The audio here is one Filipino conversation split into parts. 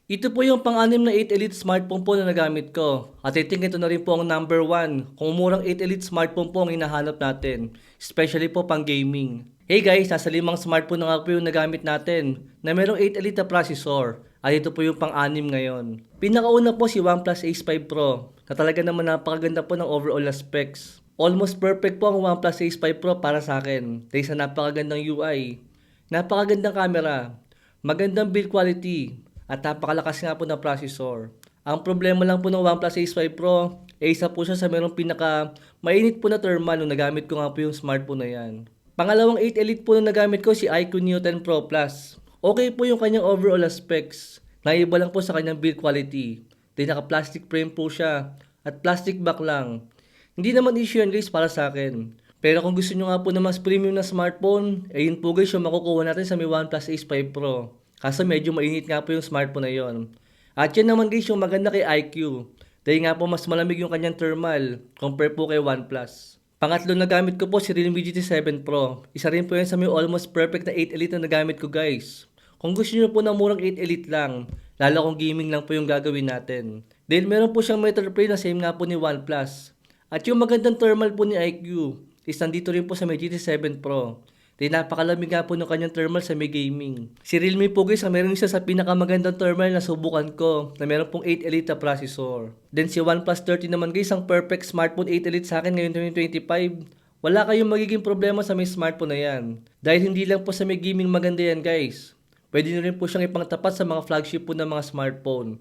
Ito po yung pang-anim na 8 Elite smartphone po na nagamit ko. At I think ito na rin po ang number 1 kung murang 8 Elite smartphone po ang hinahanap natin. Especially po pang gaming. Hey guys, nasa limang smartphone na nga po yung nagamit natin na merong 8 Elite na processor. At ito po yung pang-anim ngayon. Pinakauna po si OnePlus Ace 5 Pro na talaga naman napakaganda po ng overall na specs. Almost perfect po ang OnePlus Ace 5 Pro para sa akin. Dahil sa napakagandang UI, napakagandang camera, magandang build quality, at napakalakas nga po ng processor. Ang problema lang po ng OnePlus Ace 5 Pro, isa po siya sa merong pinaka mainit po na thermal nung nagamit ko nga po yung smartphone na yan. Pangalawang 8 Elite po na nagamit ko si iQOO Neo 10 Pro Plus. Okay po yung kanyang overall specs. Naiba lang po sa kanyang build quality. Di naka-plastic frame po siya at plastic back lang. Hindi naman issue yan guys para sa akin. Pero kung gusto nyo nga po na mas premium na smartphone, yun po guys yung makukuha natin sa may OnePlus Ace 5 Pro. Kaso medyo mainit nga po yung smartphone na yon. At yan naman guys yung maganda kay iQOO. Dahil nga po mas malamig yung kanyang thermal compare po kay OnePlus. Pangatlo na gamit ko po si Realme GT7 Pro. Isa rin po yan sa may almost perfect na 8 Elite na nagamit ko guys. Kung gusto nyo po na murang 8 Elite lang, lalo kung gaming lang po yung gagawin natin. Dahil meron po siyang metal frame na same nga po ni OnePlus. At yung magandang thermal po ni iQOO is nandito rin po sa may GT7 Pro. Dahil napakalamig nga po ng kanyang thermal sa may gaming. Si Realme po guys, meron isa sa pinakamagandang thermal na subukan ko na meron pong 8 Elite na processor. Then si OnePlus 30 naman guys, ang perfect smartphone 8 Elite sa akin ngayon 2025. Wala kayong magiging problema sa may smartphone na yan. Dahil hindi lang po sa may gaming maganda yan guys. Pwede nyo rin po siyang ipangtapat sa mga flagship po ng mga smartphone.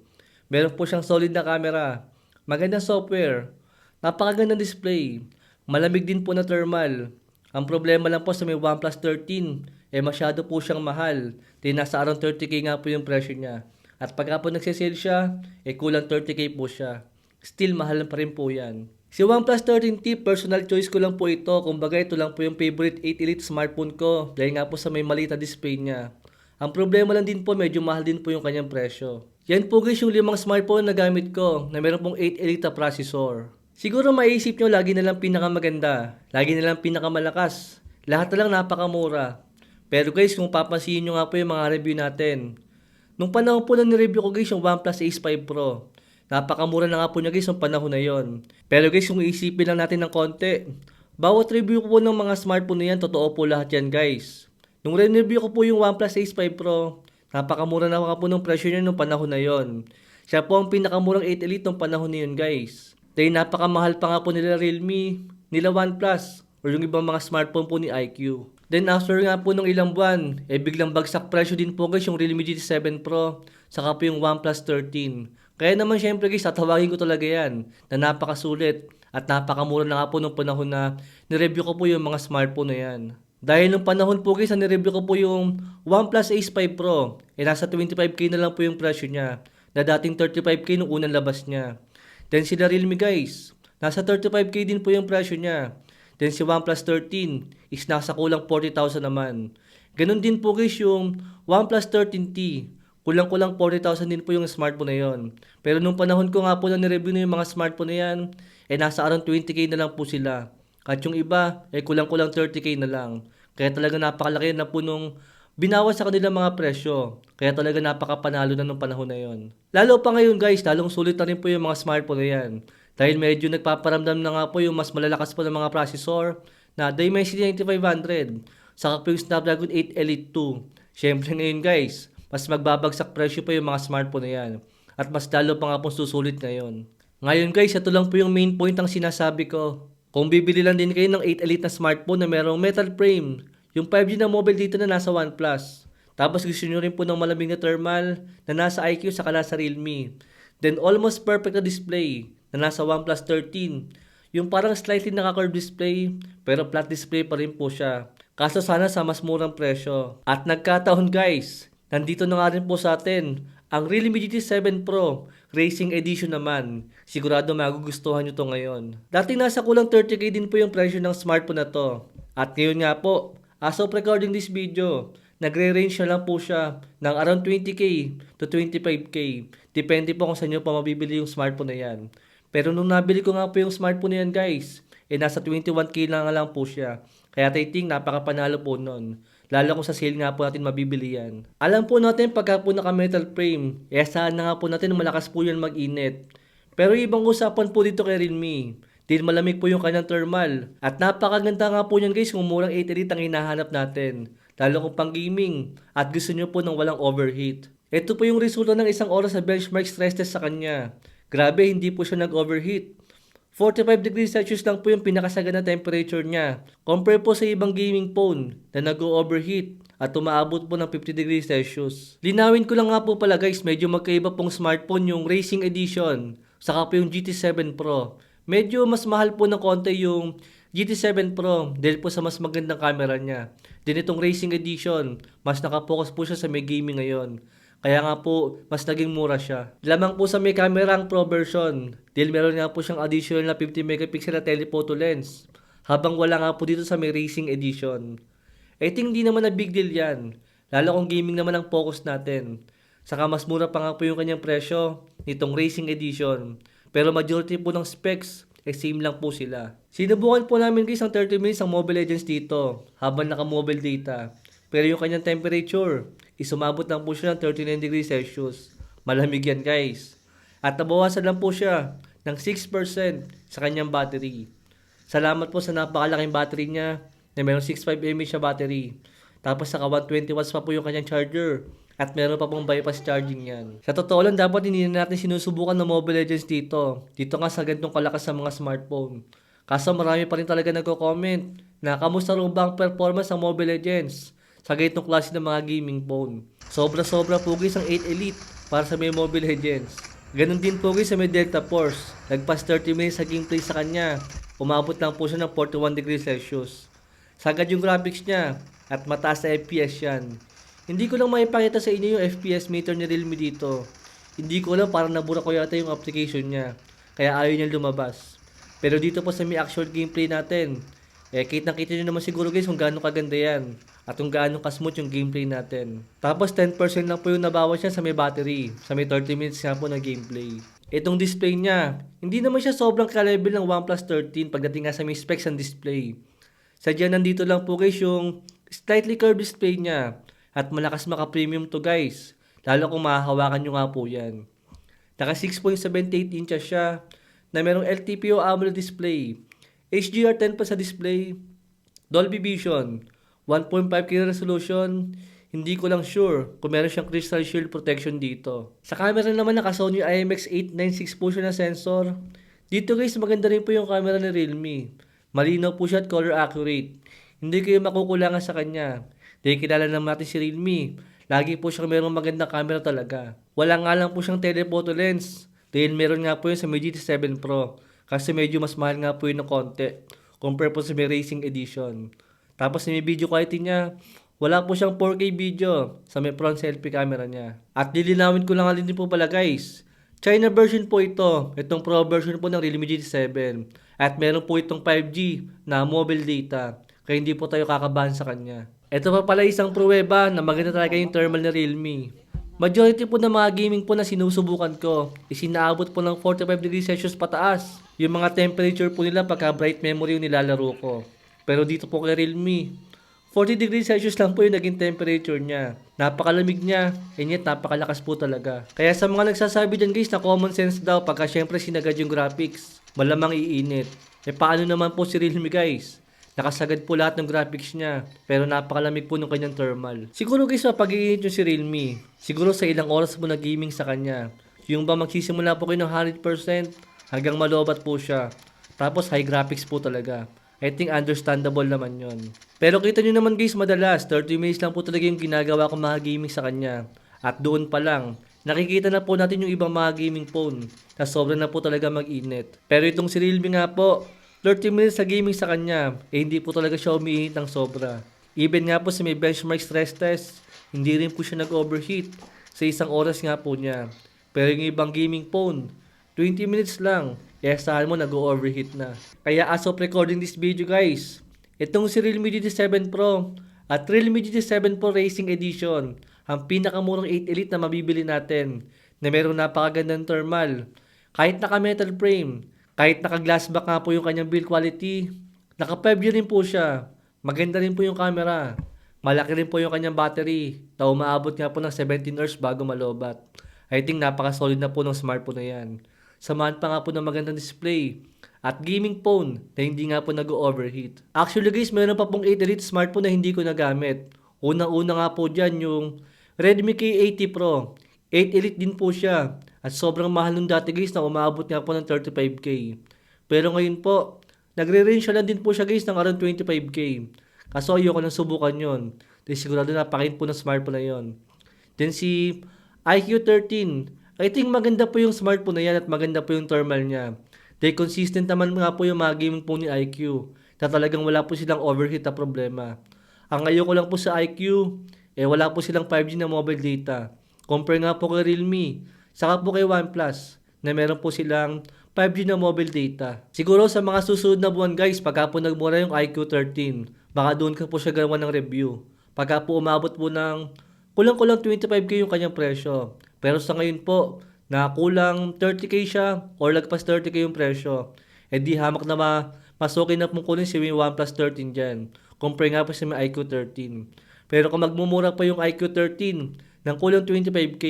Meron po siyang solid na camera, magandang software, napakagandang display, malamig din po na thermal. Ang problema lang po sa may OnePlus 13, masyado po siyang mahal. Di nasa around 30k nga po yung presyo niya. At pagka po nagsisale siya, kulang 30k po siya. Still mahal pa rin po yan. Si OnePlus 13T, personal choice ko lang po ito. Kumbaga ito lang po yung favorite 8 Elite smartphone ko. Dahil nga po sa may maliit na display niya. Ang problema lang din po, medyo mahal din po yung kanyang presyo. Yan po guys yung limang smartphone na gamit ko na meron pong 8 Elite na processor. Siguro maisip nyo lagi na lang pinakamaganda, lagi na lang pinakamalakas, lahat na lang napakamura. Pero guys, kung papansin nyo nga po yung mga review natin, nung panahon po na ni-review ko guys yung OnePlus Ace 5 Pro, napakamura na nga po niya guys yung panahon na yon. Pero guys, kung iisipin lang natin ng konti, bawat review ko po ng mga smartphone na yan, totoo po lahat yan guys. Nung re-review ko po yung OnePlus Ace 5 Pro, napakamura na nga po ng presyo niya nung panahon na yon. Siya po ang pinakamurang 8 Elite nung panahon na yun guys. Dahil napakamahal pa nga po nila Realme, nila OnePlus, o yung ibang mga smartphone po ni iQOO. Then after nga po ng ilang buwan, biglang bagsak presyo din po guys yung Realme GT7 Pro, saka po yung OnePlus 13. Kaya naman syempre guys, tatawagin ko talaga yan, na napakasulit at napakamura na nga po nung panahon na nireview ko po yung mga smartphone na yan. Dahil nung panahon po guys, na nireview ko po yung OnePlus Ace 5 Pro, nasa 25k na lang po yung presyo niya, na dating 35k nung unang labas niya. Then sila Realme guys, nasa 35k din po yung presyo niya. Then si OnePlus 13 is nasa kulang 40,000 naman. Ganun din po guys yung OnePlus 13T. Kulang-kulang 40,000 din po yung smartphone na yon. Pero nung panahon ko nga po na nireview na yung mga smartphone na yan, nasa around 20k na lang po sila. At yung iba, kulang-kulang 30k na lang. Kaya talaga napakalaki na po nung binawas sa kanila mga presyo. Kaya talaga napakapanalo na nung panahon na yon. Lalo pa ngayon guys, lalong sulit na rin po yung mga smartphone na yan. Dahil medyo nagpaparamdam na nga po yung mas malalakas po ng mga processor na Dimensity 9500. Saka po yung Snapdragon 8 Elite 2. Syempre ngayon guys, mas magbabagsak presyo pa yung mga smartphone na yan. At mas lalo pa nga po susulit ngayon. Ngayon guys, ito lang po yung main point ang sinasabi ko. Kung bibili lang din kayo ng 8 Elite na smartphone na merong metal frame, yung 5G na mobile dito na nasa OnePlus. Tapos gusto nyo rin po ng malamig na thermal na nasa iQOO saka nasa Realme. Then almost perfect na display na nasa OnePlus 13. Yung parang slightly naka-curved display pero flat display pa rin po siya. Kaso sana sa mas murang presyo. At nagkataon guys, nandito na nga rin po sa atin ang Realme GT7 Pro Racing Edition naman. Sigurado magugustuhan nyo to ngayon. Dating nasa kulang 30k din po yung presyo ng smartphone na to. At ngayon nga po, as of recording this video, nagre-range na lang po siya ng around 20k to 25k. Depende po kung saan nyo pa mabibili yung smartphone na yan. Pero nung nabili ko nga po yung smartphone na yan guys, nasa 21k lang po siya. Kaya I think napakapanalo po nun. Lalo kung sa sale nga po natin mabibili yan. Alam po natin pagka po naka-metal frame, saan na nga po natin malakas po yan mag-init. Pero ibang usapan po dito kay Realme. Dahil malamig po yung kanyang thermal. At napakaganda nga po yan guys kung murang 8 Elite ang hinahanap natin. Lalo kung pang gaming at gusto nyo po ng walang overheat. Ito po yung resulta ng isang oras sa benchmark stress test sa kanya. Grabe, hindi po siya nag-overheat. 45 degrees Celsius lang po yung pinakasaga na temperature niya. Compare po sa ibang gaming phone na nag-overheat at umaabot po ng 50 degrees Celsius. Linawin ko lang nga po pala guys, medyo magkaiba pong smartphone yung Racing Edition saka po yung GT7 Pro. Medyo mas mahal po ng konti yung GT7 Pro dahil po sa mas magandang camera niya. Din itong Racing Edition, mas nakapokus po siya sa may gaming ngayon. Kaya nga po, mas naging mura siya. Lamang po sa may camera ang Pro version. Dahil meron nga po siyang additional na 50 megapixel na telephoto lens. Habang wala nga po dito sa may Racing Edition. I think hindi naman na big deal yan. Lalo kung gaming naman ang focus natin. Saka mas mura pa nga po yung kanyang presyo nitong Racing Edition. Pero majority po ng specs, same lang po sila. Sinubukan po namin guys ang 30 minutes ang Mobile Legends dito. Habang naka-mobile data. Pero yung kanyang temperature, sumabot lang po siya ng 39 degrees Celsius. Malamig yan guys. At nabawasan lang po siya ng 6% sa kanyang battery. Salamat po sa napakalaking battery niya na mayroong 65 mAh siya battery. Tapos saka 120 watts pa po yung kanyang charger. At meron pa pong bypass charging yan. Sa totoo lang dapat hindi na natin sinusubukan ng Mobile Legends dito. Dito nga sa ganitong kalakas sa mga smartphone. Kaso marami pa rin talaga nagko-comment na kamusta rin ba ang performance ng Mobile Legends sa ganitong klase ng mga gaming phone. Sobra-sobra po guys ang 8 Elite para sa may Mobile Legends. Ganon din po guys sa may Delta Force. Nagpas 30 minutes sa gameplay sa kanya. Umabot lang po siya ng 41 degrees Celsius. Sagad yung graphics niya at mataas na FPS yan. Hindi ko lang maipakita sa inyo yung FPS meter ni Realme dito. Hindi ko lang, parang nabura ko yata yung application niya. Kaya ayaw niya lumabas. Pero dito po sa may actual gameplay natin, kita nyo naman siguro guys kung gaano kaganda yan. At kung gaano kasmooth yung gameplay natin. Tapos 10% lang po yung nabawas niya sa may battery. Sa may 30 minutes nga po na gameplay. Itong display niya, hindi naman siya sobrang ka-level ng OnePlus 13 pagdating nga sa may specs ng display. Sadya nandito lang po guys yung slightly curved display niya. At malakas maka-premium to guys. Lalo kung mahahawakan nyo nga po yan. Naka 6.78 inches siya na merong LTPO AMOLED display. HDR10 pa sa display. Dolby Vision. 1.5K resolution. Hindi ko lang sure kung meron siyang crystal shield protection dito. Sa camera naman naka Sony IMX896 po siya na sensor. Dito guys maganda rin po yung camera ni Realme. Malinaw po siya at color accurate. Hindi kayo makukulangan sa kanya. Dahil kilala naman natin si Realme. Lagi po siyang merong magandang camera talaga. Wala nga lang po siyang telephoto lens. Dahil meron nga po yun sa GT7 Pro. Kasi medyo mas mahal nga po yun ng konti. Compare po sa may Racing Edition. Tapos may video quality niya. Wala po siyang 4K video sa may front selfie camera niya. At lilinawin ko lang din po pala guys. China version po ito. Itong Pro version po ng Realme GT7. At meron po itong 5G na mobile data. Kaya hindi po tayo kakabahan sa kanya. Ito pa pala isang pruweba na maganda talaga yung thermal na Realme. Majority po ng mga gaming po na sinusubukan ko is inaabot po ng 45 degrees Celsius pataas. Yung mga temperature po nila pagka bright memory yung nilalaro ko. Pero dito po kay Realme, 40 degrees Celsius lang po yung naging temperature niya. Napakalamig niya, and yet napakalakas po talaga. Kaya sa mga nagsasabi dyan guys na common sense daw pagka syempre sinagad yung graphics, malamang iinit. Paano naman po si Realme guys? Nakasagad po lahat ng graphics niya, pero napakalamig po ng kanyang thermal. Siguro guys, mapag-iinit yung si Realme. Siguro sa ilang oras po na gaming sa kanya. Yung ba magsisimula po kayo ng 100% hanggang malobat po siya. Tapos high graphics po talaga. I think understandable naman yon. Pero kita nyo naman guys, madalas 30 minutes lang po talaga yung ginagawa ko mga gaming sa kanya. At doon pa lang, nakikita na po natin yung ibang mga gaming phone na sobrang na po talaga mag-init. Pero itong si Realme nga po, 30 minutes sa gaming sa kanya, hindi po talaga siya umiinit ng sobra. Even nga po sa may benchmark stress test, hindi rin po siya nag-overheat sa isang oras nga po niya. Pero yung ibang gaming phone, 20 minutes lang, saan mo nag-overheat na. Kaya as of recording this video guys, itong si Realme GT7 Pro at Realme GT7 Pro Racing Edition, ang pinakamurang 8 Elite na mabibili natin, na mayroong napakagandang thermal, kahit naka-metal frame, kahit naka-glass back nga po yung kanyang build quality, naka 5G rin po siya. Maganda rin po yung camera. Malaki rin po yung kanyang battery na umaabot nga po ng 17 hours bago malobat. I think napaka-solid na po ng smartphone na yan. Samahan pa nga po ng magandang display at gaming phone na hindi nga po nag-overheat. Actually guys, meron pa pong 8 Elite smartphone na hindi ko nagamit. Unang-una nga po dyan yung Redmi K80 Pro. 8 Elite din po siya. At sobrang mahal nung dati guys na umaabot nga po ng 35k. Pero ngayon po, nagre-range lang din po siya guys ng around 25k. Kaso ayoko nang subukan yon. Dahil sigurado napakain po ng smartphone na yon. Then si iQ13. I think maganda po yung smartphone na yan at maganda po yung thermal niya. Dahil consistent naman nga po yung mga gaming po ni iQ. Na talagang wala po silang overheat na problema. Ang ayoko lang po sa iQ, wala po silang 5G na mobile data. Compare nga po kay Realme, saka po kay OnePlus, na meron po silang 5G na mobile data. Siguro sa mga susunod na buwan guys, pagka po nagmura yung iQ13, baka doon ka po siya gawa ng review. Pagka po umabot po ng kulang-kulang 25k yung kanyang presyo. Pero sa ngayon po, na kulang 30k siya or lagpas 30k yung presyo, di hamak na masukin na pong kunin si OnePlus 13 dyan. Compare nga po sa may iQ13. Pero kung magmumura pa yung iQ13 ng kulang 25k,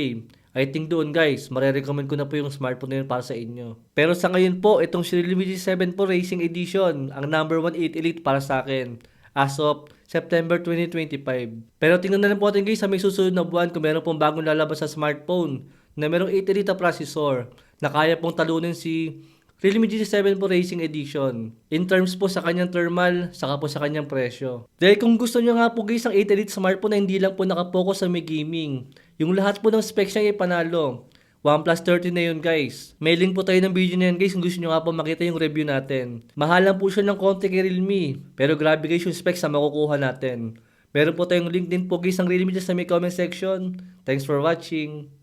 I think doon guys, marerecommend ko na po yung smartphone na yun para sa inyo. Pero sa ngayon po, itong Realme G7 po Racing Edition, ang number 1 8 Elite para sa akin as of September 2025. Pero tingnan na lang po natin guys sa may susunod na buwan kung meron pong bagong lalabas sa smartphone na merong 8 Elite na processor na kaya pong talunin si Realme G7 po Racing Edition. In terms po sa kanyang thermal, saka po sa kanyang presyo. Dahil kung gusto nyo nga po guys ang 8 Elite smartphone na hindi lang po nakapokus sa may gaming, yung lahat po ng specs niya ay panalo. OnePlus 13 na yun guys. May link po tayo ng video na yan guys kung gusto nyo nga po makita yung review natin. Mahal lang po siya ng konti kay Realme, pero grabe guys yung specs na makukuha natin. Meron po tayong link din po guys ng Realme dyan sa may comment section. Thanks for watching.